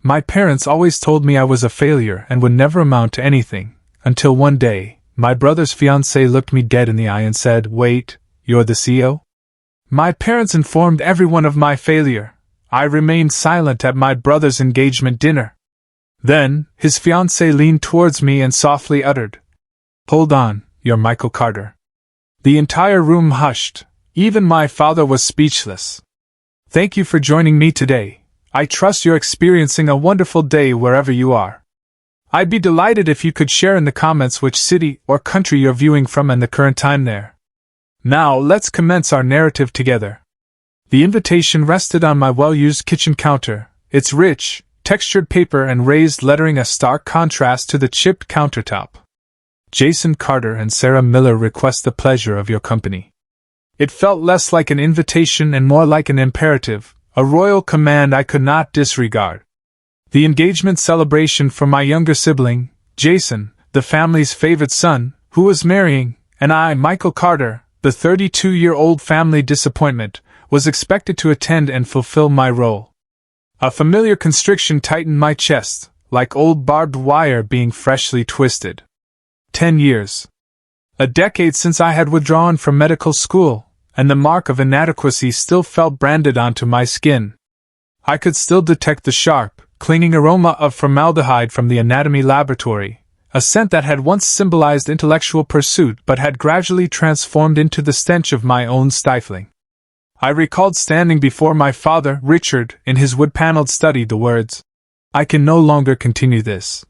My parents always told me I was a failure and would never amount to anything, until one day, my brother's fiancée looked me dead in the eye and said, "Wait, you're the CEO?" My parents informed everyone of my failure. I remained silent at my brother's engagement dinner. Then, his fiancée leaned towards me and softly uttered, "Hold on, you're Michael Carter." The entire room hushed. Even my father was speechless. Thank you for joining me today. I trust you're experiencing a wonderful day wherever you are. I'd be delighted if you could share in the comments which city or country you're viewing from and the current time there. Now let's commence our narrative together. The invitation rested on my well-used kitchen counter, its rich, textured paper and raised lettering a stark contrast to the chipped countertop. Jason Carter and Sarah Miller request the pleasure of your company. It felt less like an invitation and more like an imperative, a royal command I could not disregard. The engagement celebration for my younger sibling, Jason, the family's favorite son, who was marrying, and I, Michael Carter, the 32-year-old family disappointment, was expected to attend and fulfill my role. A familiar constriction tightened my chest, like old barbed wire being freshly twisted. 10 years. A decade since I had withdrawn from medical school, and the mark of inadequacy still felt branded onto my skin. I could still detect the sharp, clinging aroma of formaldehyde from the anatomy laboratory, a scent that had once symbolized intellectual pursuit but had gradually transformed into the stench of my own stifling. I recalled standing before my father, Richard, in his wood-paneled study, the words, "I can no longer continue this,"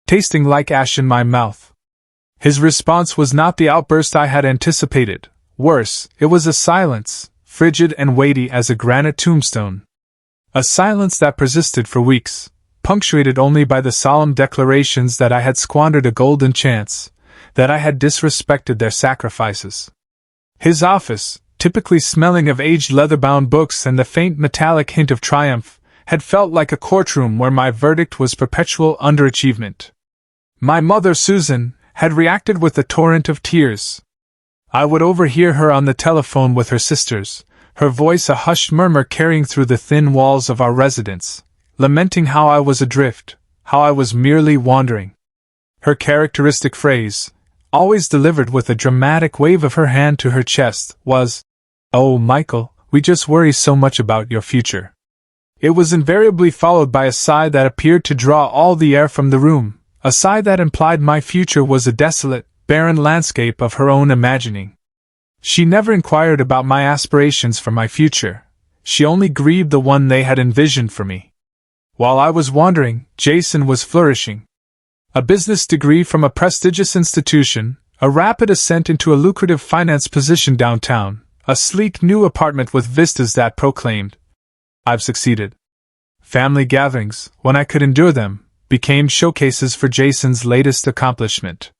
tasting like ash in my mouth. His response was not the outburst I had anticipated. Worse, it was a silence, frigid and weighty as a granite tombstone. A silence that persisted for weeks, punctuated only by the solemn declarations that I had squandered a golden chance, that I had disrespected their sacrifices. His office, typically smelling of aged leather-bound books and the faint metallic hint of triumph, had felt like a courtroom where my verdict was perpetual underachievement. My mother, Susan, had reacted with a torrent of tears. I would overhear her on the telephone with her sisters, her voice a hushed murmur carrying through the thin walls of our residence, lamenting how I was adrift, how I was merely wandering. Her characteristic phrase, always delivered with a dramatic wave of her hand to her chest, was, "Oh, Michael, we just worry so much about your future." It was invariably followed by a sigh that appeared to draw all the air from the room, a sigh that implied my future was a desolate, barren landscape of her own imagining. She never inquired about my aspirations for my future. She only grieved the one they had envisioned for me. While I was wandering, Jason was flourishing. A business degree from a prestigious institution, a rapid ascent into a lucrative finance position downtown, a sleek new apartment with vistas that proclaimed, "I've succeeded." Family gatherings, when I could endure them, became showcases for Jason's latest accomplishment.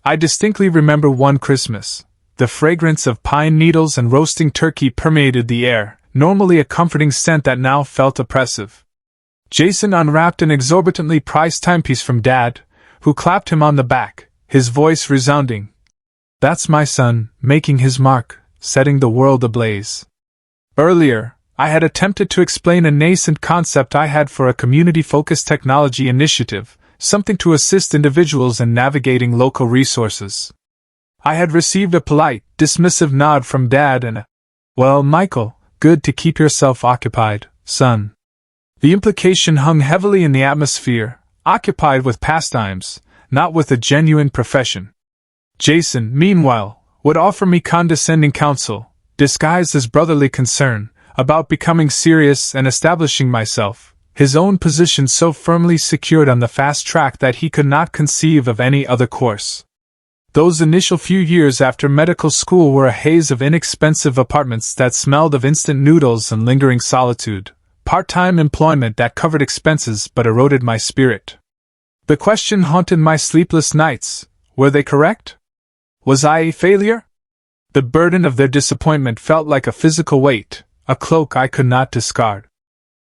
I distinctly remember one Christmas. The fragrance of pine needles and roasting turkey permeated the air, normally a comforting scent that now felt oppressive. Jason unwrapped an exorbitantly priced timepiece from Dad, who clapped him on the back, his voice resounding. "That's my son, making his mark, setting the world ablaze." Earlier, I had attempted to explain a nascent concept I had for a community-focused technology initiative, something to assist individuals in navigating local resources. I had received a polite, dismissive nod from Dad and a, "Well, Michael, good to keep yourself occupied, son." The implication hung heavily in the atmosphere, occupied with pastimes, not with a genuine profession. Jason, meanwhile, would offer me condescending counsel, disguised as brotherly concern, about becoming serious and establishing myself, his own position so firmly secured on the fast track that he could not conceive of any other course. Those initial few years after medical school were a haze of inexpensive apartments that smelled of instant noodles and lingering solitude, part-time employment that covered expenses but eroded my spirit. The question haunted my sleepless nights: were they correct? Was I a failure? The burden of their disappointment felt like a physical weight, a cloak I could not discard.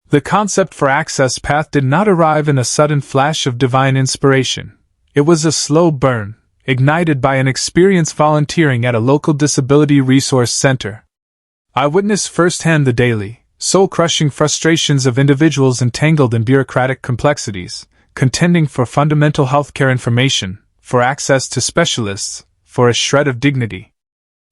The concept for Access Path did not arrive in a sudden flash of divine inspiration. It was a slow burn, ignited by an experience volunteering at a local disability resource center. I witnessed firsthand the daily, soul-crushing frustrations of individuals entangled in bureaucratic complexities, contending for fundamental healthcare information, for access to specialists, for a shred of dignity.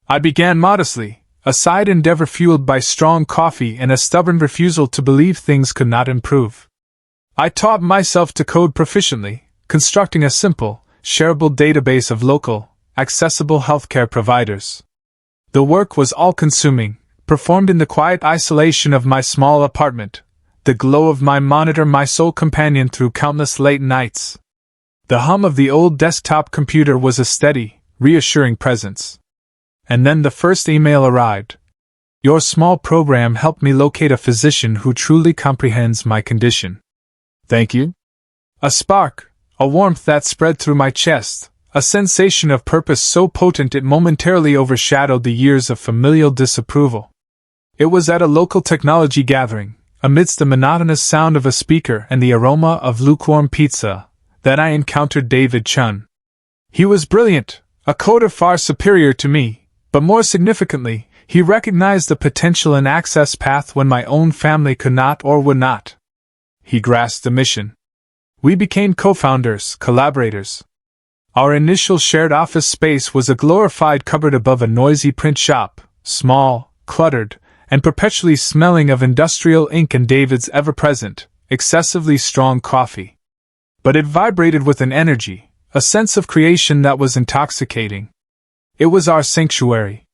I began modestly, a side endeavor fueled by strong coffee and a stubborn refusal to believe things could not improve. I taught myself to code proficiently, constructing a simple, shareable database of local, accessible healthcare providers. The work was all-consuming, performed in the quiet isolation of my small apartment, the glow of my monitor my sole companion through countless late nights. The hum of the old desktop computer was a steady, reassuring presence. And then the first email arrived. Your small program helped me locate a physician who truly comprehends my condition. Thank you. A spark, a warmth that spread through my chest, a sensation of purpose so potent it momentarily overshadowed the years of familial disapproval. It was at a local technology gathering, amidst the monotonous sound of a speaker and the aroma of lukewarm pizza, that I encountered David Chun. He was brilliant, a coder far superior to me, but more significantly, he recognized the potential and access path when my own family could not or would not. He grasped the mission. We became co-founders, collaborators. Our initial shared office space was a glorified cupboard above a noisy print shop, small, cluttered, and perpetually smelling of industrial ink and David's ever-present, excessively strong coffee. But it vibrated with an energy, a sense of creation that was intoxicating. It was our sanctuary.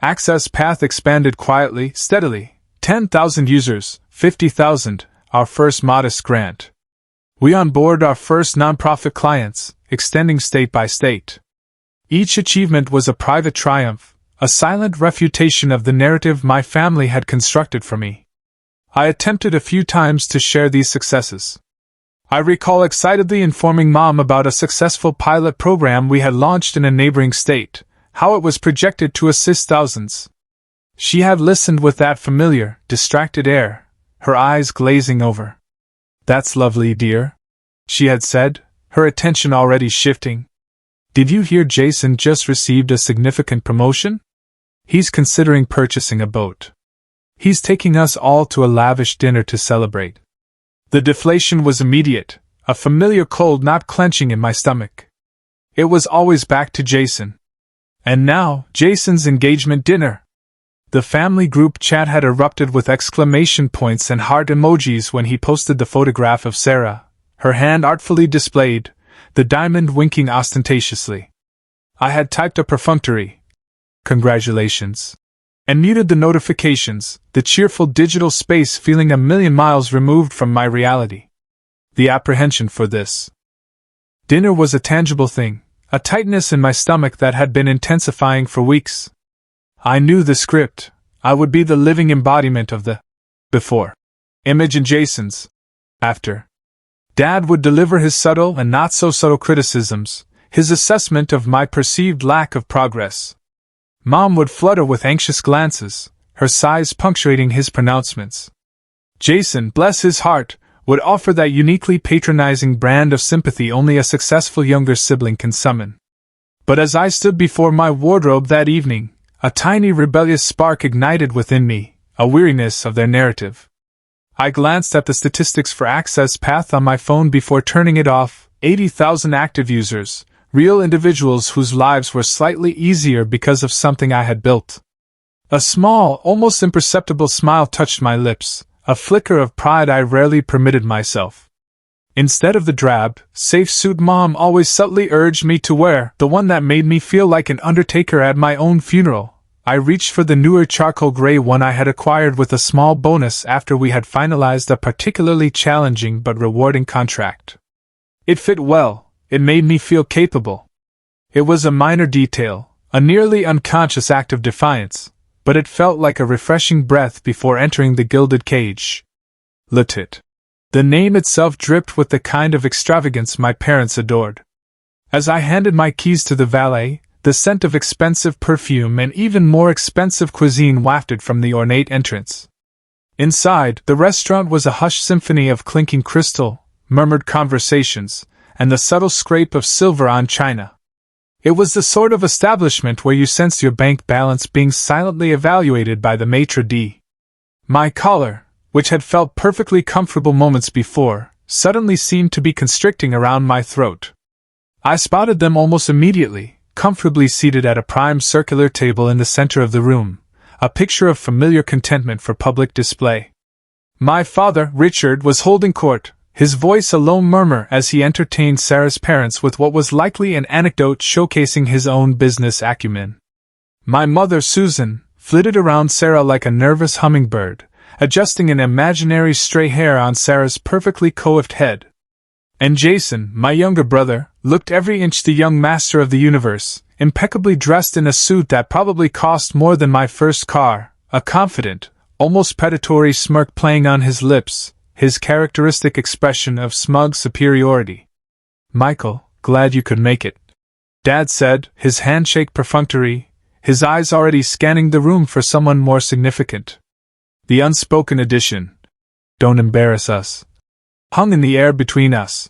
Access Path expanded quietly, steadily. 10,000 users, 50,000, our first modest grant. We onboarded our first nonprofit clients, extending state by state. Each achievement was a private triumph, a silent refutation of the narrative my family had constructed for me. I attempted a few times to share these successes. I recall excitedly informing Mom about a successful pilot program we had launched in a neighboring state, how it was projected to assist thousands. She had listened with that familiar, distracted air, her eyes glazing over. That's lovely, dear, she had said, her attention already shifting. Did you hear Jason just received a significant promotion? He's considering purchasing a boat. He's taking us all to a lavish dinner to celebrate. The deflation was immediate, a familiar cold knot clenching in my stomach. It was always back to Jason. And now, Jason's engagement dinner. The family group chat had erupted with exclamation points and heart emojis when he posted the photograph of Sarah, her hand artfully displayed, the diamond winking ostentatiously. I had typed a perfunctory "Congratulations," and muted the notifications, the cheerful digital space feeling a million miles removed from my reality. The apprehension for this dinner was a tangible thing, a tightness in my stomach that had been intensifying for weeks. I knew the script. I would be the living embodiment of the before image in Jason's after. Dad would deliver his subtle and not-so-subtle criticisms, his assessment of my perceived lack of progress. Mom would flutter with anxious glances, her sighs punctuating his pronouncements. Jason, bless his heart, would offer that uniquely patronizing brand of sympathy only a successful younger sibling can summon. But as I stood before my wardrobe that evening, a tiny rebellious spark ignited within me, a weariness of their narrative. I glanced at the statistics for Access Path on my phone before turning it off. 80,000 active users, real individuals whose lives were slightly easier because of something I had built. A small, almost imperceptible smile touched my lips, a flicker of pride I rarely permitted myself. Instead of the drab, safe suit Mom always subtly urged me to wear, the one that made me feel like an undertaker at my own funeral, I reached for the newer charcoal gray one I had acquired with a small bonus after we had finalized a particularly challenging but rewarding contract. It fit well, it made me feel capable. It was a minor detail, a nearly unconscious act of defiance, but it felt like a refreshing breath before entering the gilded cage. Letit. The name itself dripped with the kind of extravagance my parents adored. As I handed my keys to the valet, the scent of expensive perfume and even more expensive cuisine wafted from the ornate entrance. Inside, the restaurant was a hushed symphony of clinking crystal, murmured conversations, and the subtle scrape of silver on china. It was the sort of establishment where you sensed your bank balance being silently evaluated by the maitre d'. My collar, which had felt perfectly comfortable moments before, suddenly seemed to be constricting around my throat. I spotted them almost immediately, comfortably seated at a prime circular table in the center of the room, a picture of familiar contentment for public display. My father, Richard, was holding court, his voice a low murmur as he entertained Sarah's parents with what was likely an anecdote showcasing his own business acumen. My mother, Susan, flitted around Sarah like a nervous hummingbird, adjusting an imaginary stray hair on Sarah's perfectly coiffed head. And Jason, my younger brother, looked every inch the young master of the universe, impeccably dressed in a suit that probably cost more than my first car, a confident, almost predatory smirk playing on his lips, his characteristic expression of smug superiority. "Michael, glad you could make it," Dad said, his handshake perfunctory, his eyes already scanning the room for someone more significant. The unspoken addition, "Don't embarrass us," hung in the air between us.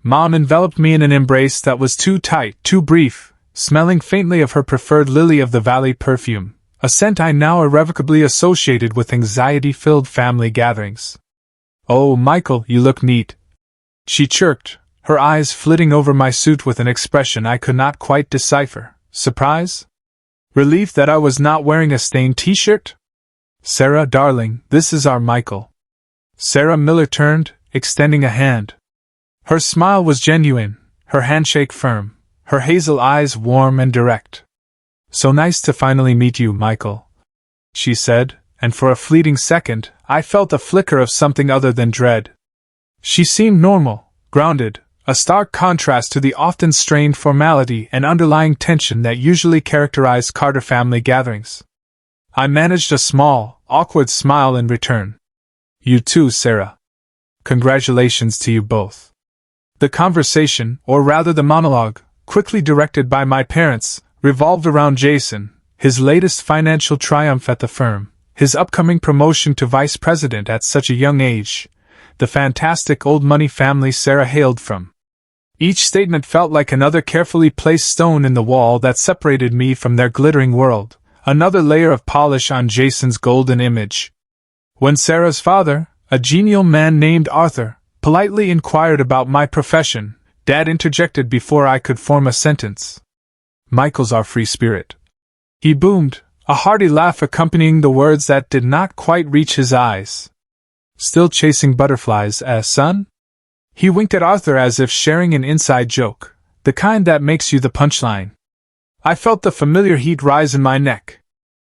Mom enveloped me in an embrace that was too tight, too brief, smelling faintly of her preferred lily-of-the-valley perfume, a scent I now irrevocably associated with anxiety-filled family gatherings. "Oh, Michael, you look neat," she chirped, her eyes flitting over my suit with an expression I could not quite decipher. Surprise? Relief that I was not wearing a stained t-shirt? "Sarah, darling, this is our Michael." Sarah Miller turned, extending a hand. Her smile was genuine, her handshake firm, her hazel eyes warm and direct. "So nice to finally meet you, Michael," she said, and for a fleeting second, I felt a flicker of something other than dread. She seemed normal, grounded, a stark contrast to the often strained formality and underlying tension that usually characterize Carter family gatherings. I managed a small, awkward smile in return. "You too, Sarah. Congratulations to you both." The conversation, or rather the monologue, quickly directed by my parents, revolved around Jason, his latest financial triumph at the firm, his upcoming promotion to vice president at such a young age, the fantastic old money family Sarah hailed from. Each statement felt like another carefully placed stone in the wall that separated me from their glittering world, another layer of polish on Jason's golden image. When Sarah's father, a genial man named Arthur, politely inquired about my profession, Dad interjected before I could form a sentence. "Michael's our free spirit," he boomed, a hearty laugh accompanying the words that did not quite reach his eyes. "Still chasing butterflies, son?" He winked at Arthur as if sharing an inside joke, the kind that makes you the punchline. I felt the familiar heat rise in my neck.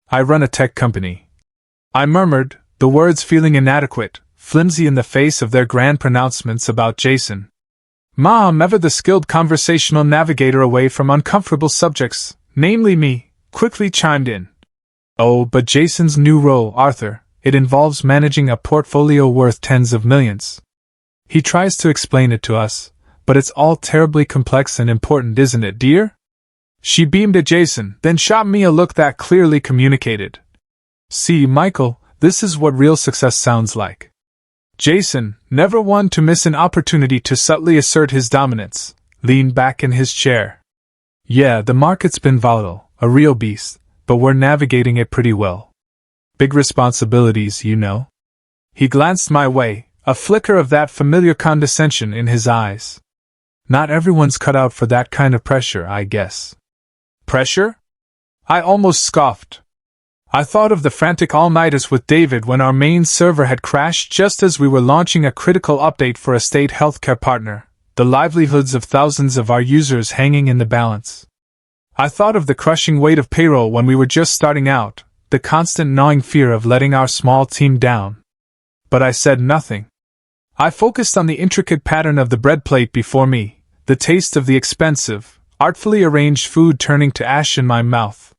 "I run a tech company," I murmured, the words feeling inadequate, flimsy in the face of their grand pronouncements about Jason. Mom, ever the skilled conversational navigator away from uncomfortable subjects, namely me, quickly chimed in. "Oh, but Jason's new role, Arthur, it involves managing a portfolio worth tens of millions. He tries to explain it to us, but it's all terribly complex and important, isn't it, dear?" She beamed at Jason, then shot me a look that clearly communicated. "See, Michael, this is what real success sounds like." Jason, never one to miss an opportunity to subtly assert his dominance, leaned back in his chair. "Yeah, the market's been volatile, a real beast, but we're navigating it pretty well. Big responsibilities, you know." He glanced my way, a flicker of that familiar condescension in his eyes. "Not everyone's cut out for that kind of pressure, I guess." "Pressure?" I almost scoffed. I thought of the frantic all-nighters with David when our main server had crashed just as we were launching a critical update for a state healthcare partner, the livelihoods of thousands of our users hanging in the balance. I thought of the crushing weight of payroll when we were just starting out, the constant gnawing fear of letting our small team down. But I said nothing. I focused on the intricate pattern of the bread plate before me, the taste of the expensive, artfully arranged food turning to ash in my mouth.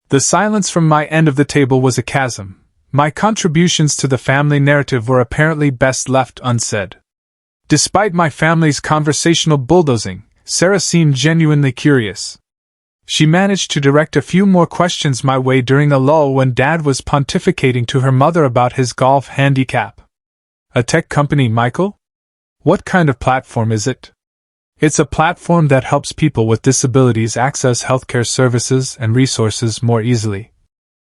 The silence from my end of the table was a chasm. My contributions to the family narrative were apparently best left unsaid. Despite my family's conversational bulldozing, Sarah seemed genuinely curious. She managed to direct a few more questions my way during a lull when Dad was pontificating to her mother about his golf handicap. "A tech company, Michael? What kind of platform is it?" "It's a platform that helps people with disabilities access healthcare services and resources more easily,"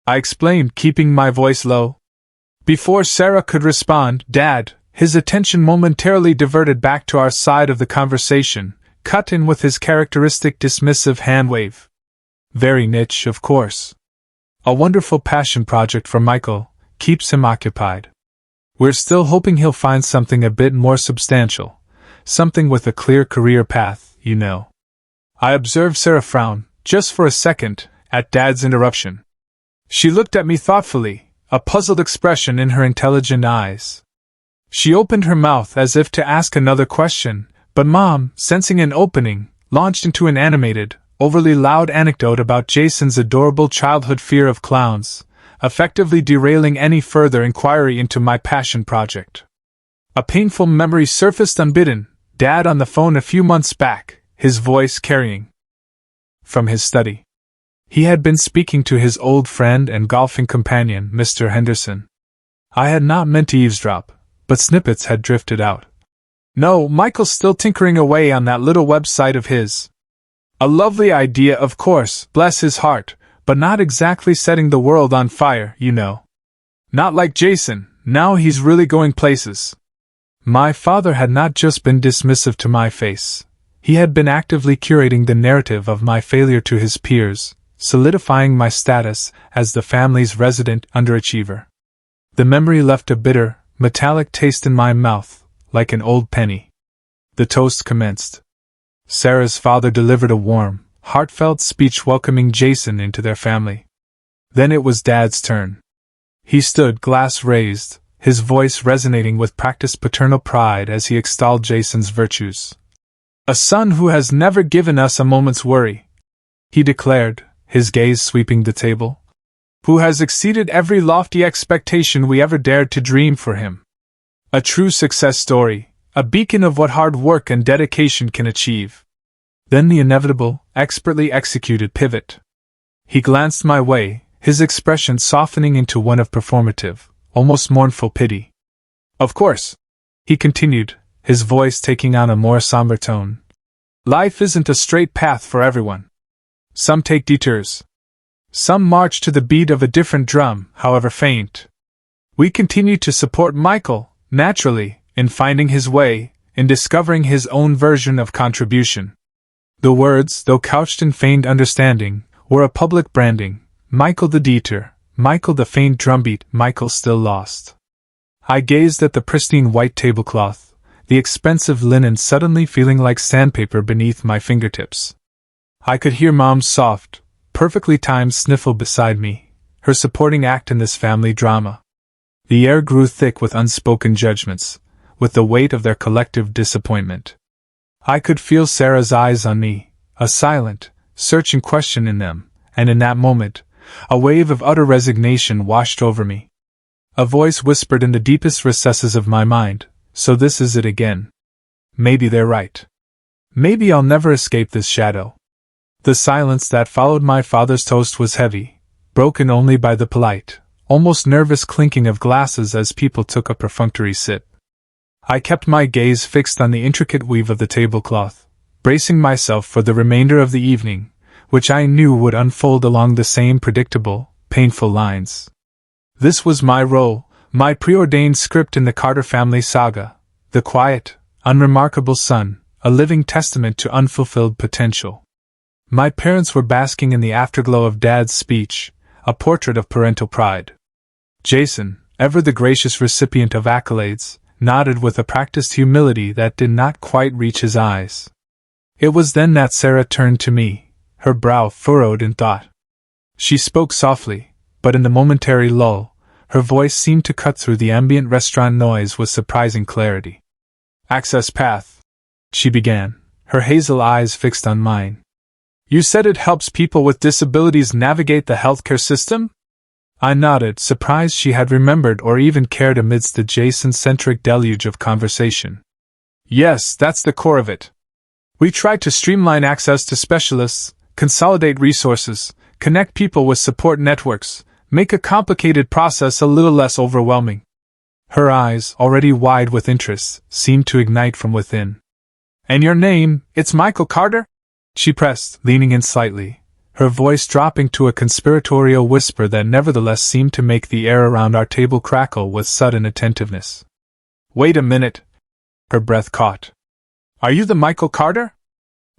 I explained, keeping my voice low. Before Sarah could respond, Dad, his attention momentarily diverted back to our side of the conversation, cut in with his characteristic dismissive hand wave. Very niche, of course. A wonderful passion project for Michael, keeps him occupied. We're still hoping he'll find something a bit more substantial, something with a clear career path, you know. I observed Sarah frown, just for a second, at Dad's interruption. She looked at me thoughtfully, a puzzled expression in her intelligent eyes. She opened her mouth as if to ask another question, but Mom, sensing an opening, launched into an animated, overly loud anecdote about Jason's adorable childhood fear of clowns, effectively derailing any further inquiry into my passion project. A painful memory surfaced unbidden, Dad on the phone a few months back, his voice carrying from his study. He had been speaking to his old friend and golfing companion, Mr. Henderson. I had not meant to eavesdrop, but snippets had drifted out. No, Michael's still tinkering away on that little website of his. A lovely idea, of course, bless his heart, but not exactly setting the world on fire, you know. Not like Jason, now he's really going places. My father had not just been dismissive to my face. He had been actively curating the narrative of my failure to his peers, solidifying my status as the family's resident underachiever. The memory left a bitter, metallic taste in my mouth, like an old penny. The toast commenced. Sarah's father delivered a warm, heartfelt speech welcoming Jason into their family. Then it was Dad's turn. He stood glass raised, his voice resonating with practiced paternal pride as he extolled Jason's virtues. A son who has never given us a moment's worry, he declared, his gaze sweeping the table. Who has exceeded every lofty expectation we ever dared to dream for him. A true success story, a beacon of what hard work and dedication can achieve. Then the inevitable, expertly executed pivot. He glanced my way, his expression softening into one of performative, almost mournful pity. Of course, he continued, his voice taking on a more somber tone. Life isn't a straight path for everyone. Some take detours. Some march to the beat of a different drum, however faint. We continue to support Michael, naturally, in finding his way, in discovering his own version of contribution. The words, though couched in feigned understanding, were a public branding. Michael the detour, Michael the faint drumbeat, Michael still lost. I gazed at the pristine white tablecloth, the expensive linen suddenly feeling like sandpaper beneath my fingertips. I could hear Mom's soft, perfectly timed sniffle beside me, her supporting act in this family drama. The air grew thick with unspoken judgments, with the weight of their collective disappointment. I could feel Sarah's eyes on me, a silent, searching question in them, and in that moment, a wave of utter resignation washed over me. A voice whispered in the deepest recesses of my mind, so this is it again. Maybe they're right. Maybe I'll never escape this shadow. The silence that followed my father's toast was heavy, broken only by the polite, almost nervous clinking of glasses as people took a perfunctory sip. I kept my gaze fixed on the intricate weave of the tablecloth, bracing myself for the remainder of the evening, which I knew would unfold along the same predictable, painful lines. This was my role, my preordained script in the Carter family saga, the quiet, unremarkable son, a living testament to unfulfilled potential. My parents were basking in the afterglow of Dad's speech, a portrait of parental pride. Jason, ever the gracious recipient of accolades, nodded with a practiced humility that did not quite reach his eyes. It was then that Sarah turned to me, her brow furrowed in thought. She spoke softly, but in the momentary lull, her voice seemed to cut through the ambient restaurant noise with surprising clarity. Access path, she began, her hazel eyes fixed on mine. You said it helps people with disabilities navigate the healthcare system? I nodded, surprised she had remembered or even cared amidst the Jason-centric deluge of conversation. Yes, that's the core of it. We tried to streamline access to specialists, consolidate resources, connect people with support networks, make a complicated process a little less overwhelming. Her eyes, already wide with interest, seemed to ignite from within. And your name, it's Michael Carter? She pressed, leaning in slightly, her voice dropping to a conspiratorial whisper that nevertheless seemed to make the air around our table crackle with sudden attentiveness. "Wait a minute," her breath caught. "Are you the Michael Carter?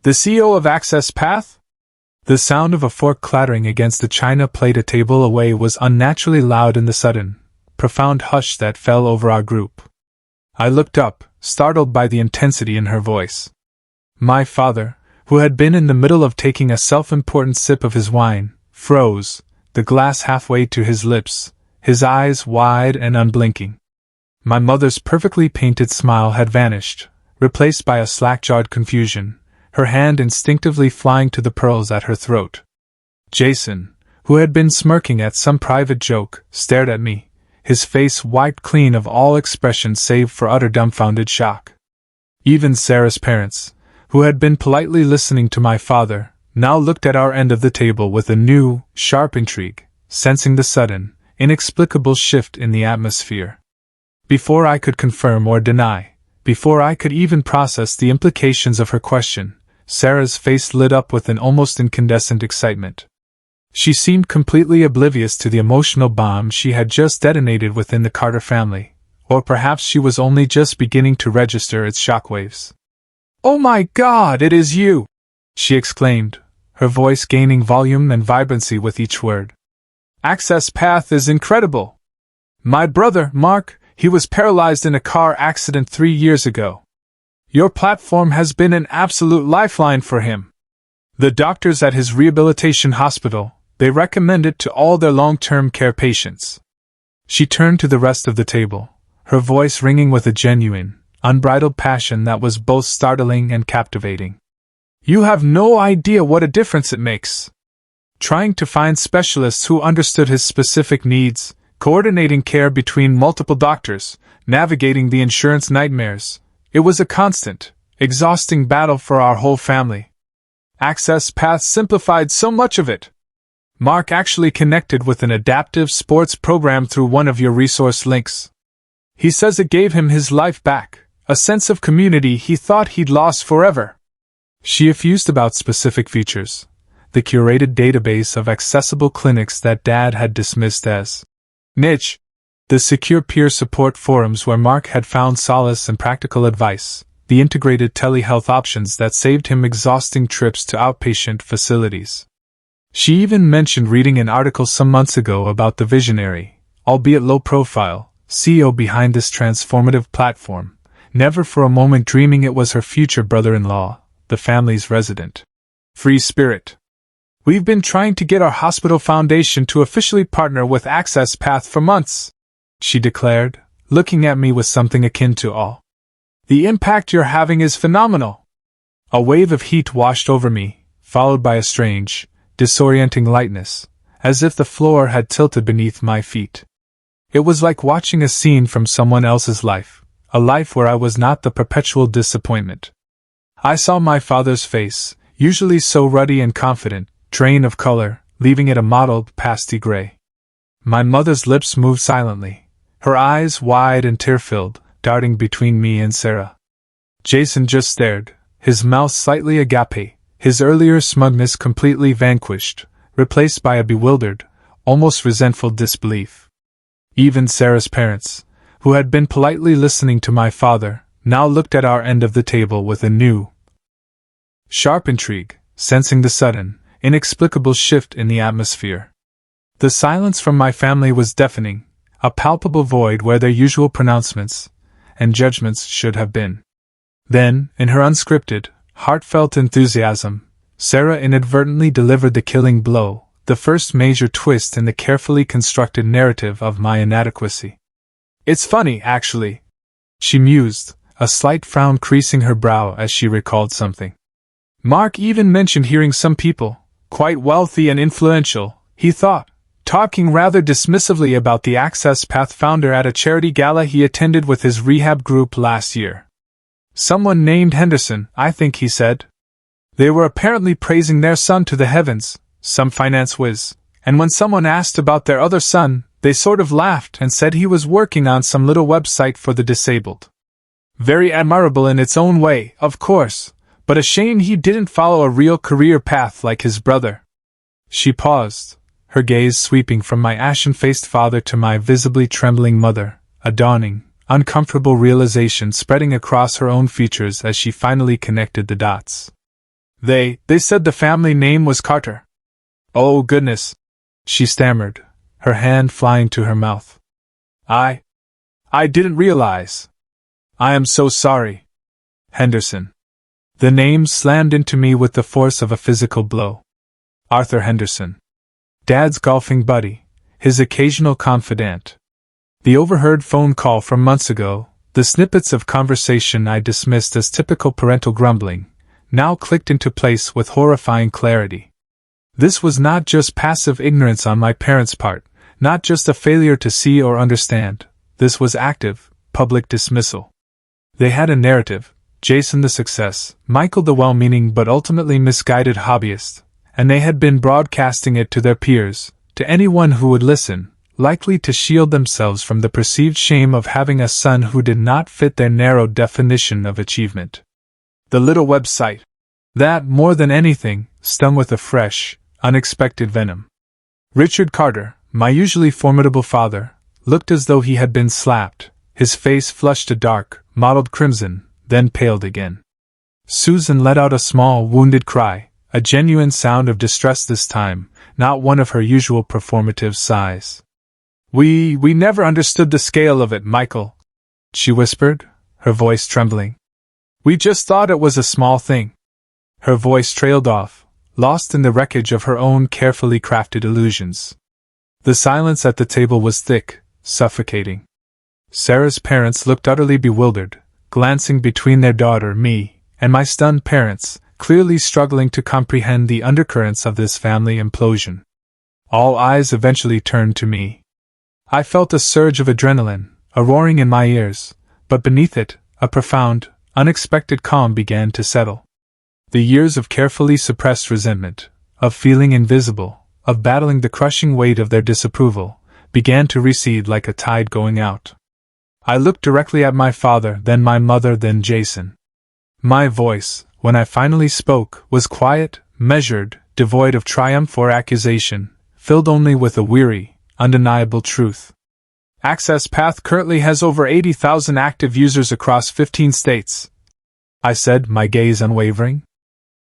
The CEO of Access Path?" The sound of a fork clattering against the china plate a table away was unnaturally loud in the sudden, profound hush that fell over our group. I looked up, startled by the intensity in her voice. My father, who had been in the middle of taking a self-important sip of his wine, froze, the glass halfway to his lips, his eyes wide and unblinking. My mother's perfectly painted smile had vanished, replaced by a slack-jawed confusion, her hand instinctively flying to the pearls at her throat. Jason, who had been smirking at some private joke, stared at me, his face wiped clean of all expression save for utter dumbfounded shock. Even Sarah's parents, who had been politely listening to my father, now looked at our end of the table with a new, sharp intrigue, sensing the sudden, inexplicable shift in the atmosphere. Before I could confirm or deny, before I could even process the implications of her question, Sarah's face lit up with an almost incandescent excitement. She seemed completely oblivious to the emotional bomb she had just detonated within the Carter family, or perhaps she was only just beginning to register its shockwaves. "Oh my God, it is you!" she exclaimed, her voice gaining volume and vibrancy with each word. "Access Path is incredible! My brother, Mark, he was paralyzed in a car accident 3 years ago. Your platform has been an absolute lifeline for him. The doctors at his rehabilitation hospital, they recommend it to all their long-term care patients." She turned to the rest of the table, her voice ringing with a genuine, unbridled passion that was both startling and captivating. "You have no idea what a difference it makes. Trying to find specialists who understood his specific needs, coordinating care between multiple doctors, navigating the insurance nightmares. It was a constant, exhausting battle for our whole family. Access Path simplified so much of it. Mark actually connected with an adaptive sports program through one of your resource links. He says it gave him his life back, a sense of community he thought he'd lost forever." She effused about specific features, the curated database of accessible clinics that Dad had dismissed as niche, the secure peer support forums where Mark had found solace and practical advice, the integrated telehealth options that saved him exhausting trips to outpatient facilities. She even mentioned reading an article some months ago about the visionary, albeit low-profile, CEO behind this transformative platform, never for a moment dreaming it was her future brother-in-law, the family's resident free spirit. "We've been trying to get our hospital foundation to officially partner with Access Path for months," she declared, looking at me with something akin to awe. "The impact you're having is phenomenal." A wave of heat washed over me, followed by a strange, disorienting lightness, as if the floor had tilted beneath my feet. It was like watching a scene from someone else's life, a life where I was not the perpetual disappointment. I saw my father's face, usually so ruddy and confident, drain of color, leaving it a mottled, pasty gray. My mother's lips moved silently, her eyes wide and tear-filled, darting between me and Sarah. Jason just stared, his mouth slightly agape, his earlier smugness completely vanquished, replaced by a bewildered, almost resentful disbelief. Even Sarah's parents, who had been politely listening to my father, now looked at our end of the table with a new, sharp intrigue, sensing the sudden, inexplicable shift in the atmosphere. The silence from my family was deafening, a palpable void where their usual pronouncements and judgments should have been. Then, in her unscripted, heartfelt enthusiasm, Sarah inadvertently delivered the killing blow, the first major twist in the carefully constructed narrative of my inadequacy. "It's funny, actually," she mused, a slight frown creasing her brow as she recalled something. "Mark even mentioned hearing some people, quite wealthy and influential, he thought, talking rather dismissively about the Access Path founder at a charity gala he attended with his rehab group last year. Someone named Henderson, I think he said. They were apparently praising their son to the heavens, some finance whiz, and when someone asked about their other son, they sort of laughed and said he was working on some little website for the disabled. Very admirable in its own way, of course, but a shame he didn't follow a real career path like his brother." She paused, her gaze sweeping from my ashen-faced father to my visibly trembling mother, a dawning, uncomfortable realization spreading across her own features as she finally connected the dots. They said the family name was Carter. Oh goodness, she stammered, her hand flying to her mouth. I didn't realize. I am so sorry. Henderson. The name slammed into me with the force of a physical blow. Arthur Henderson. Dad's golfing buddy, his occasional confidant. The overheard phone call from months ago, the snippets of conversation I dismissed as typical parental grumbling, now clicked into place with horrifying clarity. This was not just passive ignorance on my parents' part, not just a failure to see or understand. This was active, public dismissal. They had a narrative, Jason the success, Michael the well-meaning but ultimately misguided hobbyist, and they had been broadcasting it to their peers, to anyone who would listen, likely to shield themselves from the perceived shame of having a son who did not fit their narrow definition of achievement. The little website. That, more than anything, stung with a fresh, unexpected venom. Richard Carter, my usually formidable father, looked as though he had been slapped, his face flushed a dark, mottled crimson, then paled again. Susan let out a small, wounded cry, a genuine sound of distress this time, not one of her usual performative sighs. We never understood the scale of it, Michael, she whispered, her voice trembling. We just thought it was a small thing. Her voice trailed off, lost in the wreckage of her own carefully crafted illusions. The silence at the table was thick, suffocating. Sarah's parents looked utterly bewildered, glancing between their daughter, me, and my stunned parents, clearly struggling to comprehend the undercurrents of this family implosion. All eyes eventually turned to me. I felt a surge of adrenaline, a roaring in my ears, but beneath it, a profound, unexpected calm began to settle. The years of carefully suppressed resentment, of feeling invisible, of battling the crushing weight of their disapproval, began to recede like a tide going out. I looked directly at my father, then my mother, then Jason. My voice, when I finally spoke, was quiet, measured, devoid of triumph or accusation, filled only with a weary, undeniable truth. Access Path currently has over 80,000 active users across 15 states, I said, my gaze unwavering.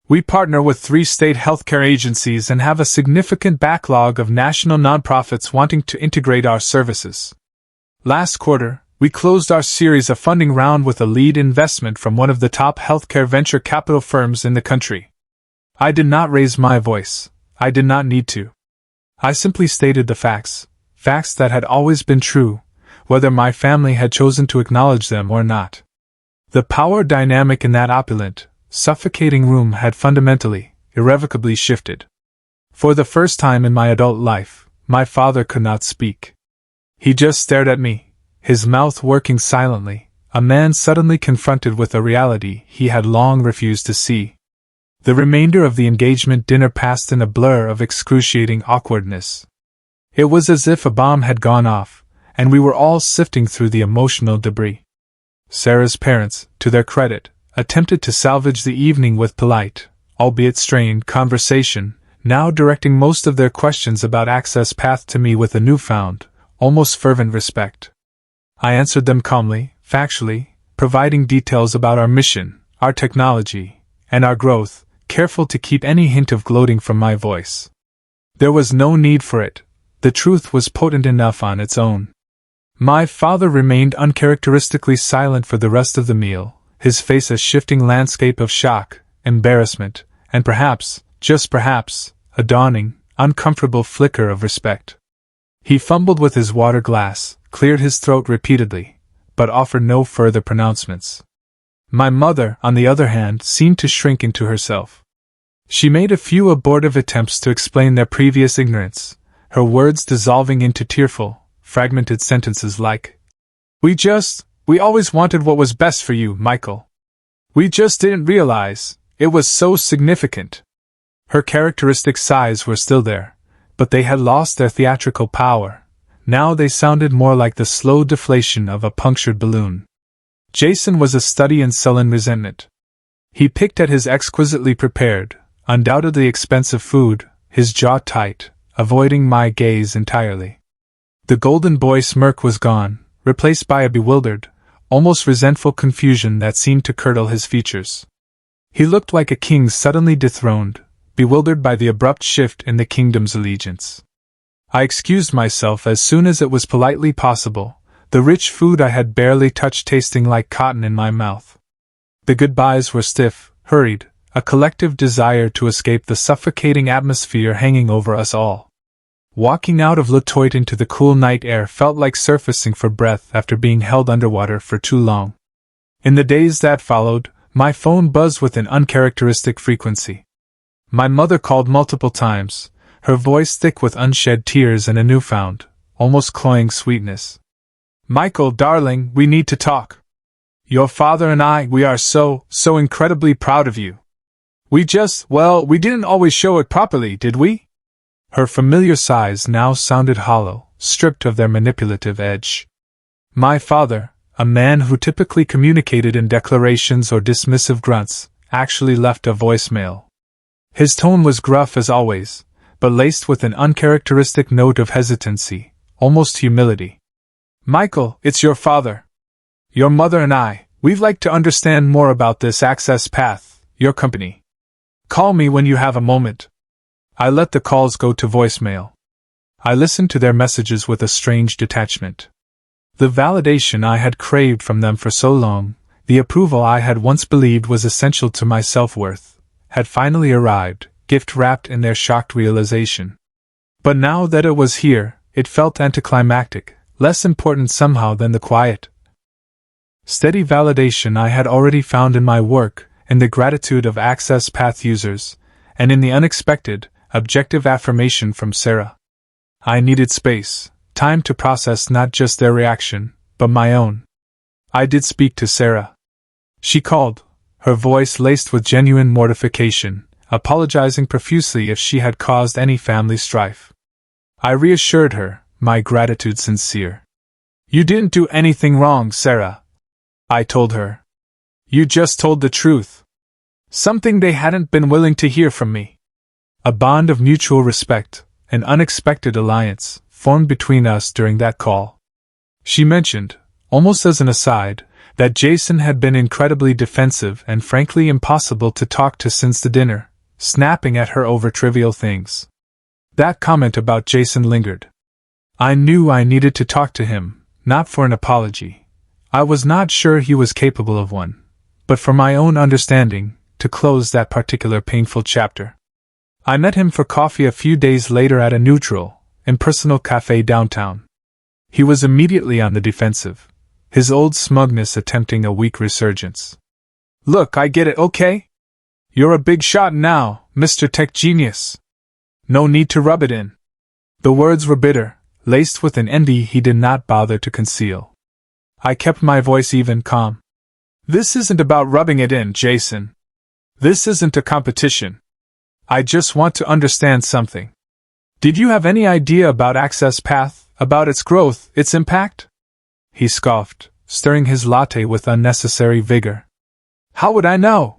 We partner with 3 state healthcare agencies and have a significant backlog of national nonprofits wanting to integrate our services. Last quarter, we closed our series of funding round with a lead investment from one of the top healthcare venture capital firms in the country. I did not raise my voice. I did not need to. I simply stated the facts that had always been true, whether my family had chosen to acknowledge them or not. The power dynamic in that opulent, suffocating room had fundamentally, irrevocably shifted. For the first time in my adult life, my father could not speak. He just stared at me, his mouth working silently, a man suddenly confronted with a reality he had long refused to see. The remainder of the engagement dinner passed in a blur of excruciating awkwardness. It was as if a bomb had gone off, and we were all sifting through the emotional debris. Sarah's parents, to their credit, attempted to salvage the evening with polite, albeit strained, conversation, now directing most of their questions about Access Path to me with a newfound, almost fervent respect. I answered them calmly, factually, providing details about our mission, our technology, and our growth, careful to keep any hint of gloating from my voice. There was no need for it. The truth was potent enough on its own. My father remained uncharacteristically silent for the rest of the meal, his face a shifting landscape of shock, embarrassment, and perhaps, just perhaps, a dawning, uncomfortable flicker of respect. He fumbled with his water glass, cleared his throat repeatedly, but offered no further pronouncements. My mother, on the other hand, seemed to shrink into herself. She made a few abortive attempts to explain their previous ignorance, her words dissolving into tearful, fragmented sentences like, We always wanted what was best for you, Michael. We just didn't realize it was so significant. Her characteristic sighs were still there, but they had lost their theatrical power. Now they sounded more like the slow deflation of a punctured balloon. Jason was a study in sullen resentment. He picked at his exquisitely prepared, undoubtedly expensive food, his jaw tight, avoiding my gaze entirely. The golden boy smirk was gone, replaced by a bewildered, almost resentful confusion that seemed to curdle his features. He looked like a king suddenly dethroned, bewildered by the abrupt shift in the kingdom's allegiance. I excused myself as soon as it was politely possible, the rich food I had barely touched tasting like cotton in my mouth. The goodbyes were stiff, hurried, a collective desire to escape the suffocating atmosphere hanging over us all. Walking out of Le Toit into the cool night air felt like surfacing for breath after being held underwater for too long. In the days that followed, my phone buzzed with an uncharacteristic frequency. My mother called multiple times, her voice thick with unshed tears and a newfound, almost cloying sweetness. "Michael, darling, we need to talk. Your father and we are so incredibly proud of you. We didn't always show it properly, did we?" Her familiar sighs now sounded hollow, stripped of their manipulative edge. My father, a man who typically communicated in declarations or dismissive grunts, actually left a voicemail. His tone was gruff as always, but laced with an uncharacteristic note of hesitancy, almost humility. "Michael, it's your father. Your mother and we'd like to understand more about this access path, your company. Call me when you have a moment." I let the calls go to voicemail. I listened to their messages with a strange detachment. The validation I had craved from them for so long, the approval I had once believed was essential to my self-worth, had finally arrived, gift-wrapped in their shocked realization. But now that it was here, it felt anticlimactic, less important somehow than the quiet, steady validation I had already found in my work, in the gratitude of Access Path users, and in the unexpected, objective affirmation from Sarah. I needed space, time to process not just their reaction, but my own. I did speak to Sarah. She called, her voice laced with genuine mortification, apologizing profusely if she had caused any family strife. I reassured her, my gratitude sincere. "You didn't do anything wrong, Sarah," I told her. "You just told the truth. Something they hadn't been willing to hear from me." A bond of mutual respect, an unexpected alliance, formed between us during that call. She mentioned, almost as an aside, that Jason had been incredibly defensive and frankly impossible to talk to since the dinner, snapping at her over trivial things. That comment about Jason lingered. I knew I needed to talk to him, not for an apology. I was not sure he was capable of one, but for my own understanding, to close that particular painful chapter. I met him for coffee a few days later at a neutral, impersonal cafe downtown. He was immediately on the defensive, his old smugness attempting a weak resurgence. "Look, I get it, okay? You're a big shot now, Mr. Tech Genius. No need to rub it in." The words were bitter, laced with an envy he did not bother to conceal. I kept my voice even, calm. "This isn't about rubbing it in, Jason. This isn't a competition. I just want to understand something. Did you have any idea about Access Path, about its growth, its impact?" He scoffed, stirring his latte with unnecessary vigor. "How would I know?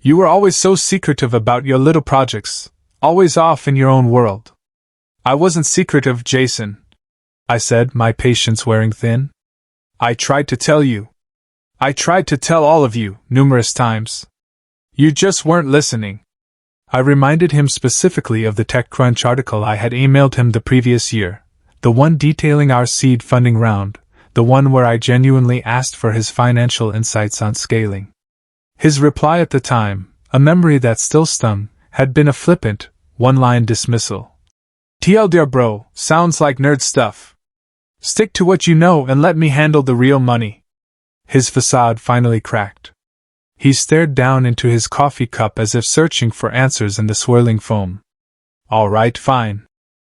You were always so secretive about your little projects, always off in your own world." "I wasn't secretive, Jason," I said, my patience wearing thin. "I tried to tell you. I tried to tell all of you, numerous times. You just weren't listening." I reminded him specifically of the TechCrunch article I had emailed him the previous year, the one detailing our seed funding round, the one where I genuinely asked for his financial insights on scaling. His reply at the time, a memory that still stung, had been a flippant, one-line dismissal. "TLDR bro, sounds like nerd stuff. Stick to what you know and let me handle the real money." His facade finally cracked. He stared down into his coffee cup as if searching for answers in the swirling foam. "All right, fine,"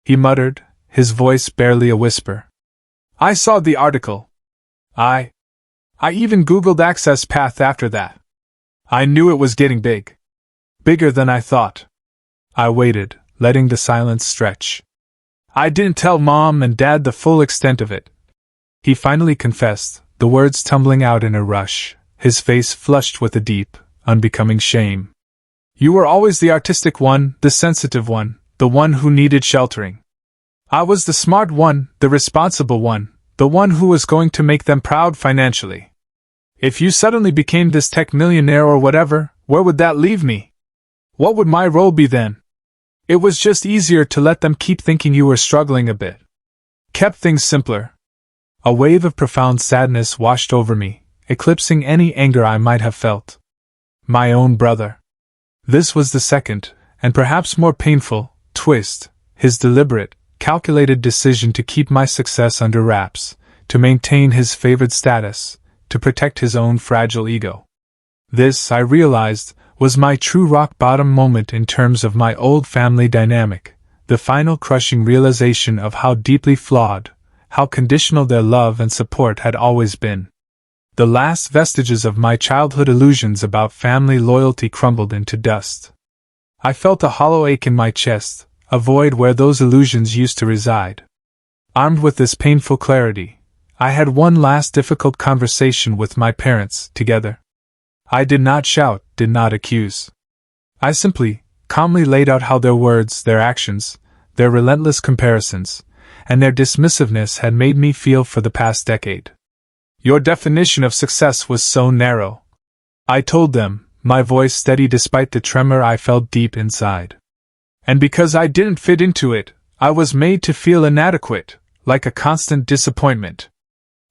he muttered, his voice barely a whisper. "I saw the article. I even Googled Access Path after that. I knew it was getting big. Bigger than I thought." I waited, letting the silence stretch. "I didn't tell Mom and Dad the full extent of it," he finally confessed, the words tumbling out in a rush, his face flushed with a deep, unbecoming shame. "You were always the artistic one, the sensitive one, the one who needed sheltering. I was the smart one, the responsible one, the one who was going to make them proud financially. If you suddenly became this tech millionaire or whatever, where would that leave me? What would my role be then? It was just easier to let them keep thinking you were struggling a bit. Kept things simpler. A wave of profound sadness washed over me, eclipsing any anger I might have felt. My own brother. This was the second, and perhaps more painful, twist, his deliberate, calculated decision to keep my success under wraps, to maintain his favored status, to protect his own fragile ego. This, I realized, was my true rock-bottom moment in terms of my old family dynamic, the final crushing realization of how deeply flawed, how conditional their love and support had always been. The last vestiges of my childhood illusions about family loyalty crumbled into dust. I felt a hollow ache in my chest, a void where those illusions used to reside. Armed with this painful clarity, I had one last difficult conversation with my parents, together. I did not shout, did not accuse. I simply, calmly laid out how their words, their actions, their relentless comparisons, and their dismissiveness had made me feel for the past decade. Your definition of success was so narrow. I told them, my voice steady despite the tremor I felt deep inside. And because I didn't fit into it, I was made to feel inadequate, like a constant disappointment.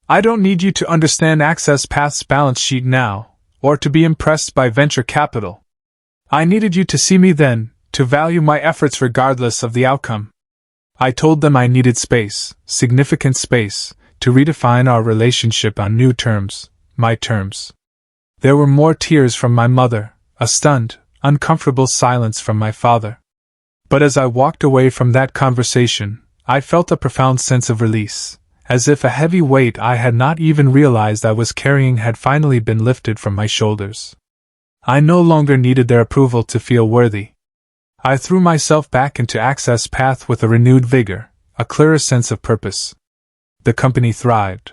I don't need you to understand Access Path's balance sheet now, or to be impressed by venture capital. I needed you to see me then, to value my efforts regardless of the outcome. I told them I needed space, significant space, to redefine our relationship on new terms, my terms. There were more tears from my mother, a stunned, uncomfortable silence from my father. But as I walked away from that conversation, I felt a profound sense of release, as if a heavy weight I had not even realized I was carrying had finally been lifted from my shoulders. I no longer needed their approval to feel worthy. I threw myself back into Access Path with a renewed vigor, a clearer sense of purpose. The company thrived.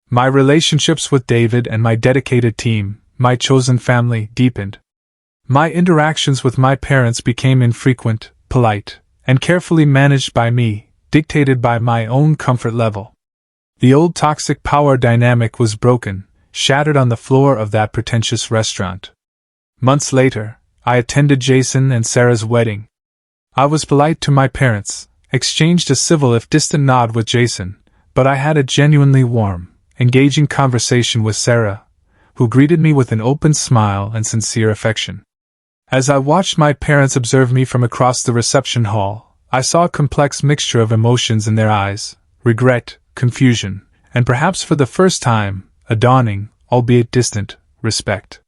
My relationships with David and my dedicated team, my chosen family, deepened. My interactions with my parents became infrequent, polite, and carefully managed by me, dictated by my own comfort level. The old toxic power dynamic was broken, shattered on the floor of that pretentious restaurant. Months later, I attended Jason and Sarah's wedding. I was polite to my parents, exchanged a civil if distant nod with Jason, but I had a genuinely warm, engaging conversation with Sarah, who greeted me with an open smile and sincere affection. As I watched my parents observe me from across the reception hall, I saw a complex mixture of emotions in their eyes: regret, confusion, and perhaps for the first time, a dawning, albeit distant, respect.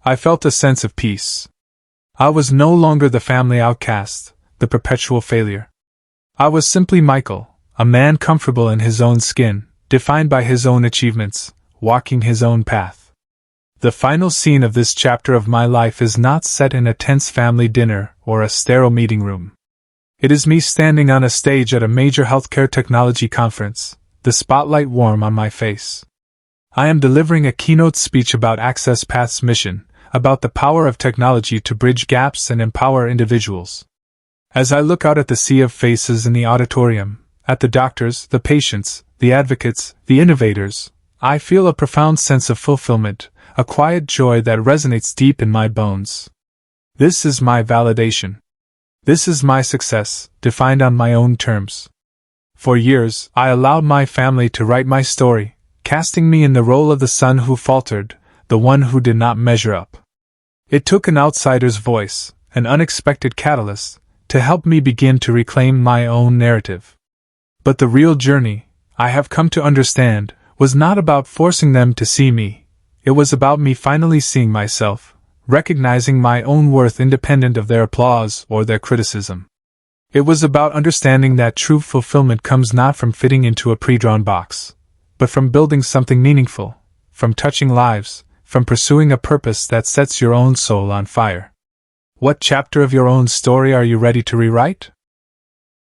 I felt a sense of peace. I was no longer the family outcast, the perpetual failure. I was simply Michael, a man comfortable in his own skin, defined by his own achievements, walking his own path. The final scene of this chapter of my life is not set in a tense family dinner or a sterile meeting room. It is me standing on a stage at a major healthcare technology conference, the spotlight warm on my face. I am delivering a keynote speech about Access Path's mission, about the power of technology to bridge gaps and empower individuals. As I look out at the sea of faces in the auditorium, at the doctors, the patients, the advocates, the innovators, I feel a profound sense of fulfillment, a quiet joy that resonates deep in my bones. This is my validation. This is my success, defined on my own terms. For years, I allowed my family to write my story, casting me in the role of the son who faltered, the one who did not measure up. It took an outsider's voice, an unexpected catalyst, to help me begin to reclaim my own narrative. But the real journey, I have come to understand, was not about forcing them to see me. It was about me finally seeing myself, recognizing my own worth independent of their applause or their criticism. It was about understanding that true fulfillment comes not from fitting into a pre-drawn box, but from building something meaningful, from touching lives, from pursuing a purpose that sets your own soul on fire. What chapter of your own story are you ready to rewrite?